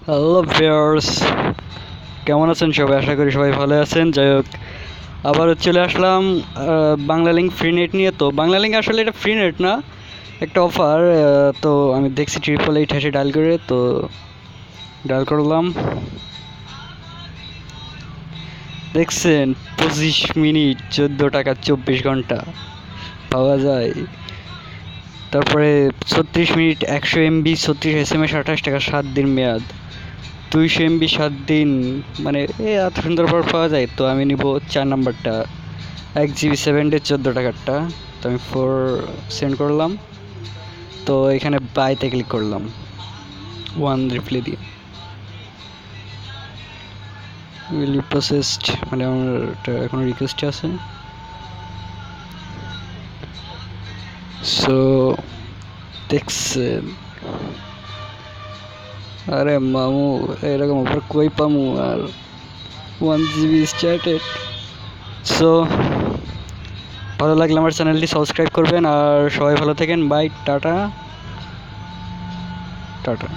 Hello viewers, কেমন আছেন সবাই? আশা করি সবাই ভালো আছেন। যাই হোক, আবারও চলে আসলাম বাংলালিংক ফ্রি নেট নিয়ে। তো বাংলালিংক আসলে এটা ফ্রি নেট না, একটা অফার। তো আমি দেখছি 888 ডায়াল করে, তো ডায়াল করলাম। দেখছেন 25 মিনিট 14 টাকা 24 ঘন্টা পাওয়া যায়। তারপরে 36 মিনিট 100 MB 36 SMS 28 টাকা 7 দিন মেয়াদ, 200 MB 7 দিন। মানে এত সুন্দর পাওয়ার পাওয়া যায়। তো আমি নিব 4 নাম্বারটা, 1 GB 7 ডে 14 টাকারটা। তো আমি 4 সেন্ড করলাম। তো এখানে বাইতে ক্লিক করলাম 1 রিপ্লাই দিয়ে। উইল বি প্রসেসড, মানে আমার এখনো রিকোয়েস্ট আছে। সো দেখছেন, আরে মামু এরকম অফার কই পামু আর 1 GB স্টার্টেড। সো ভালো লাগলে আমার চ্যানেলটি সাবস্ক্রাইব করবেন, আর সবাই ভালো থাকেন। Bye, tata tata.